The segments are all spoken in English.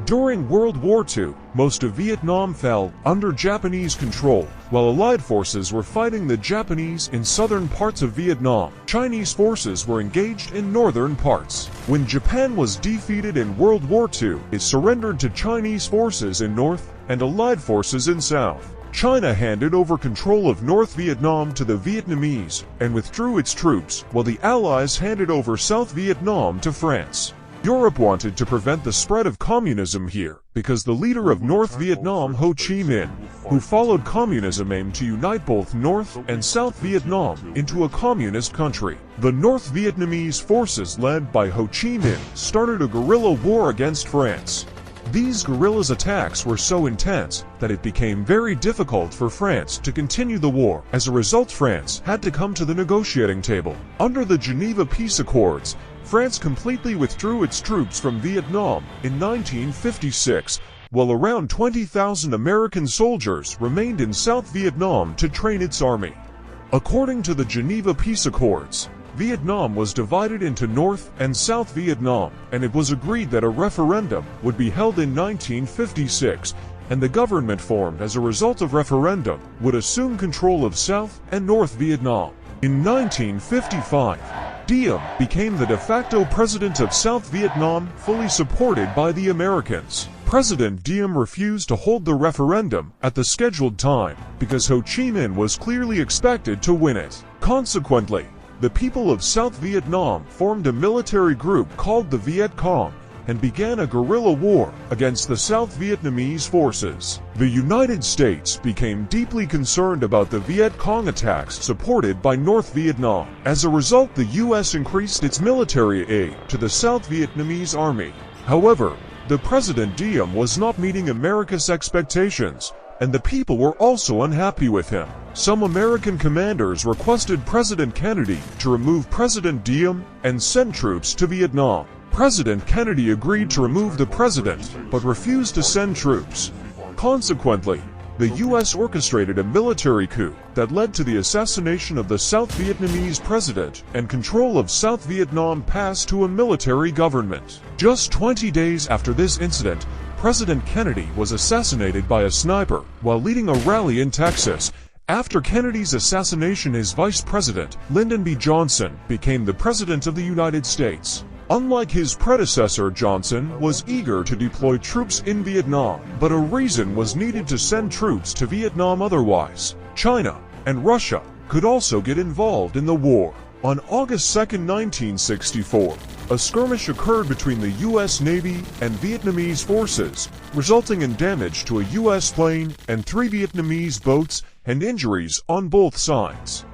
During World War II, most of Vietnam fell under Japanese control, while Allied forces were fighting the Japanese in southern parts of Vietnam. Chinese forces were engaged in northern parts. When Japan was defeated in World War II, it surrendered to Chinese forces in north and Allied forces in south. China handed over control of North Vietnam to the Vietnamese and withdrew its troops, while the Allies handed over South Vietnam to France. Europe wanted to prevent the spread of communism here, because the leader of North Vietnam, Ho Chi Minh, who followed communism, aimed to unite both North and South Vietnam into a communist country. The North Vietnamese forces led by Ho Chi Minh started a guerrilla war against France. These guerrillas' attacks were so intense that it became very difficult for France to continue the war. As a result, France had to come to the negotiating table. Under the Geneva Peace Accords, France completely withdrew its troops from Vietnam in 1956, while around 20,000 American soldiers remained in South Vietnam to train its army. According to the Geneva Peace Accords, Vietnam was divided into North and South Vietnam, and it was agreed that a referendum would be held in 1956, and the government formed as a result of referendum would assume control of South and North Vietnam. In 1955, Diem became the de facto president of South Vietnam, fully supported by the Americans. President Diem refused to hold the referendum at the scheduled time because Ho Chi Minh was clearly expected to win it. Consequently, the people of South Vietnam formed a military group called the Vietcong and began a guerrilla war against the South Vietnamese forces. The United States became deeply concerned about the Vietcong attacks supported by North Vietnam. As a result, the U.S. increased its military aid to the South Vietnamese army. However, the President Diem was not meeting America's expectations, and the people were also unhappy with him. Some American commanders requested President Kennedy to remove President Diem and send troops to Vietnam. President Kennedy agreed to remove the president, but refused to send troops. Consequently, the U.S. orchestrated a military coup that led to the assassination of the South Vietnamese president, and control of South Vietnam passed to a military government. Just 20 days after this incident, President Kennedy was assassinated by a sniper while leading a rally in Texas. After Kennedy's assassination, his vice president, Lyndon B. Johnson, became the president of the United States. Unlike his predecessor, Johnson was eager to deploy troops in Vietnam, but a reason was needed to send troops to Vietnam, otherwise China and Russia could also get involved in the war. On August 2, 1964, a skirmish occurred between the U.S. Navy and Vietnamese forces, resulting in damage to a U.S. plane and 3 Vietnamese boats and injuries on both sides.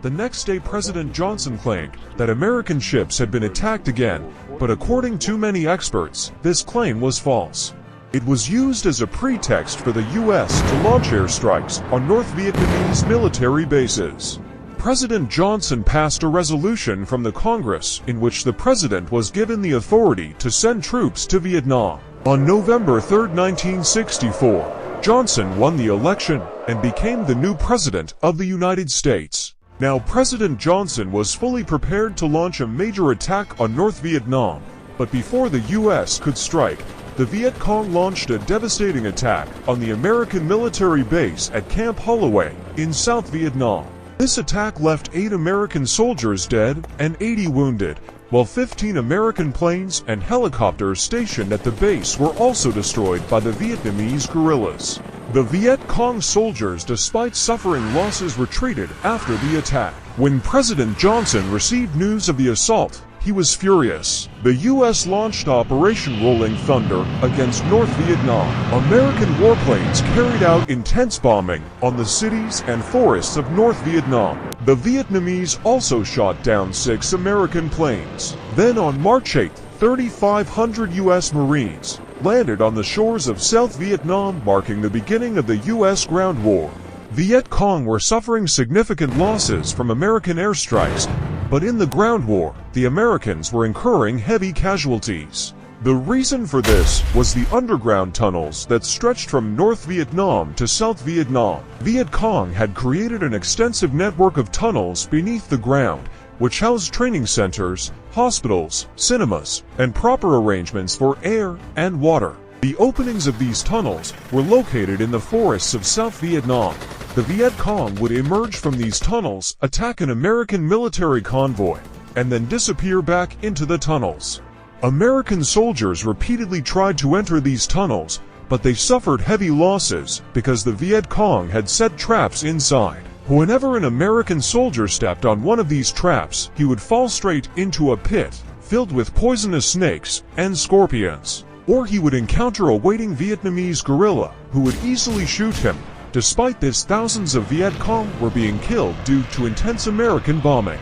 The next day, President Johnson claimed that American ships had been attacked again, but according to many experts, this claim was false. It was used as a pretext for the U.S. to launch airstrikes on North Vietnamese military bases. President Johnson passed a resolution from the Congress in which the president was given the authority to send troops to Vietnam. On November 3, 1964, Johnson won the election and became the new president of the United States. Now, President Johnson was fully prepared to launch a major attack on North Vietnam, but before the U.S. could strike, the Viet Cong launched a devastating attack on the American military base at Camp Holloway in South Vietnam. This attack left 8 American soldiers dead and 80 wounded, while 15 American planes and helicopters stationed at the base were also destroyed by the Vietnamese guerrillas. The Viet Cong soldiers, despite suffering losses, retreated after the attack. When President Johnson received news of the assault, he was furious. The U.S. launched Operation Rolling Thunder against North Vietnam. American warplanes carried out intense bombing on the cities and forests of North Vietnam. The Vietnamese also shot down 6 American planes. Then on March 8, 3,500 U.S. Marines landed on the shores of South Vietnam, marking the beginning of the U.S. ground war. Viet Cong were suffering significant losses from American airstrikes, but in the ground war, the Americans were incurring heavy casualties. The reason for this was the underground tunnels that stretched from North Vietnam to South Vietnam. Viet Cong had created an extensive network of tunnels beneath the ground, which housed training centers, hospitals, cinemas, and proper arrangements for air and water. The openings of these tunnels were located in the forests of South Vietnam. The Vietcong would emerge from these tunnels, attack an American military convoy, and then disappear back into the tunnels. American soldiers repeatedly tried to enter these tunnels, but they suffered heavy losses because the Vietcong had set traps inside. Whenever an American soldier stepped on one of these traps, he would fall straight into a pit filled with poisonous snakes and scorpions. Or he would encounter a waiting Vietnamese guerrilla who would easily shoot him. Despite this, thousands of Viet Cong were being killed due to intense American bombing,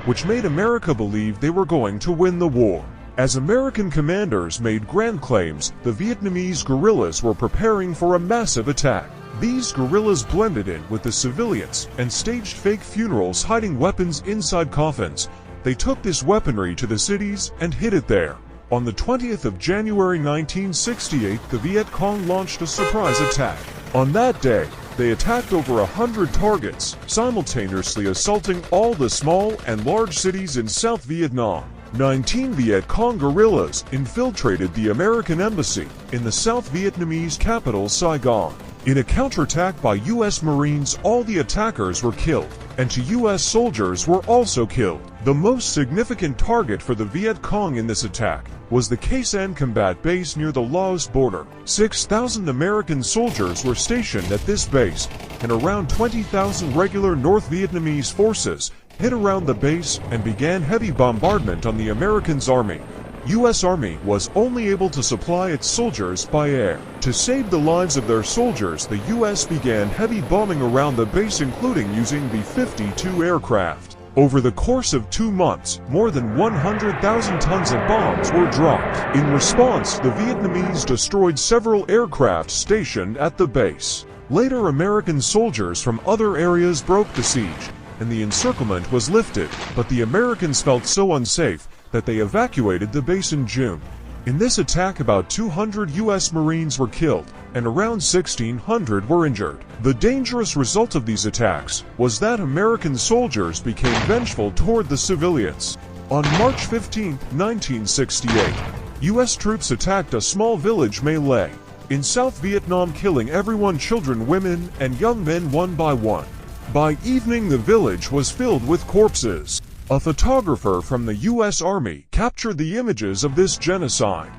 which made America believe they were going to win the war. As American commanders made grand claims, the Vietnamese guerrillas were preparing for a massive attack. These guerrillas blended in with the civilians and staged fake funerals hiding weapons inside coffins. They took this weaponry to the cities and hid it there. On the 20th of January 1968, the Viet Cong launched a surprise attack. On that day, they attacked over 100 targets, simultaneously assaulting all the small and large cities in South Vietnam. 19 Viet Cong guerrillas infiltrated the American embassy in the South Vietnamese capital Saigon. In a counterattack by U.S. Marines, all the attackers were killed, and 2 U.S. soldiers were also killed. The most significant target for the Viet Cong in this attack was the Khe Sanh combat base near the Laos border. 6,000 American soldiers were stationed at this base, and around 20,000 regular North Vietnamese forces hid around the base and began heavy bombardment on the Americans' army. U.S. Army was only able to supply its soldiers by air. To save the lives of their soldiers, the U.S. began heavy bombing around the base, including using B-52 aircraft. Over the course of 2 months, more than 100,000 tons of bombs were dropped. In response, the Vietnamese destroyed several aircraft stationed at the base. Later, American soldiers from other areas broke the siege, and the encirclement was lifted, but the Americans felt so unsafe that they evacuated the base in June. In this attack, about 200 U.S. Marines were killed, and around 1,600 were injured. The dangerous result of these attacks was that American soldiers became vengeful toward the civilians. On March 15, 1968, U.S. troops attacked a small village My Lai in South Vietnam, killing everyone, children, women, and young men, one by one. By evening, the village was filled with corpses. A photographer from the U.S. Army captured the images of this genocide.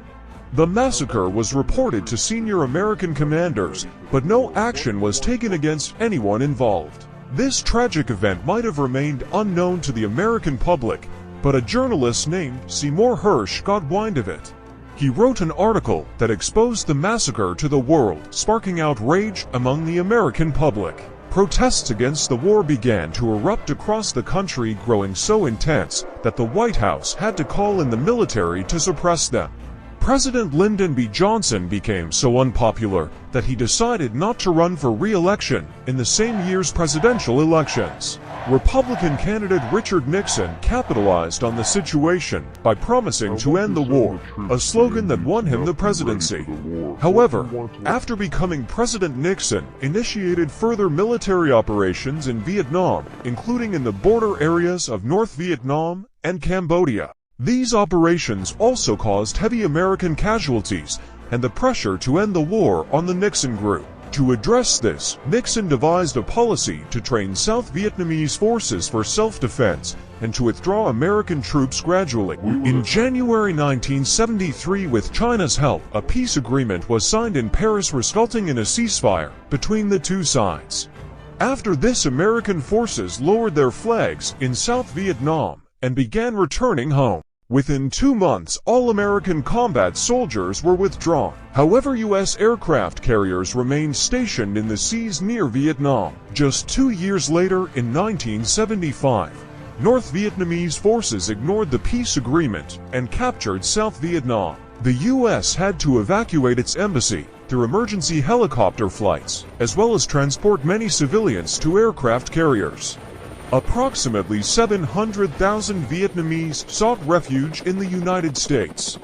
The massacre was reported to senior American commanders, but no action was taken against anyone involved. This tragic event might have remained unknown to the American public, but a journalist named Seymour Hersh got wind of it. He wrote an article that exposed the massacre to the world, sparking outrage among the American public. Protests against the war began to erupt across the country, growing so intense that the White House had to call in the military to suppress them. President Lyndon B. Johnson became so unpopular that he decided not to run for re-election in the same year's presidential elections. Republican candidate Richard Nixon capitalized on the situation by promising to end the war, a slogan that won him the presidency. However, after becoming president, Nixon initiated further military operations in Vietnam, including in the border areas of North Vietnam and Cambodia. These operations also caused heavy American casualties and the pressure to end the war on the Nixon grew. To address this, Nixon devised a policy to train South Vietnamese forces for self-defense and to withdraw American troops gradually. In January 1973, with China's help, a peace agreement was signed in Paris, resulting in a ceasefire between the two sides. After this, American forces lowered their flags in South Vietnam and began returning home. Within 2 months, all American combat soldiers were withdrawn. However, U.S. aircraft carriers remained stationed in the seas near Vietnam. Just 2 years later, in 1975, North Vietnamese forces ignored the peace agreement and captured South Vietnam. The U.S. had to evacuate its embassy through emergency helicopter flights, as well as transport many civilians to aircraft carriers. Approximately 700,000 Vietnamese sought refuge in the United States.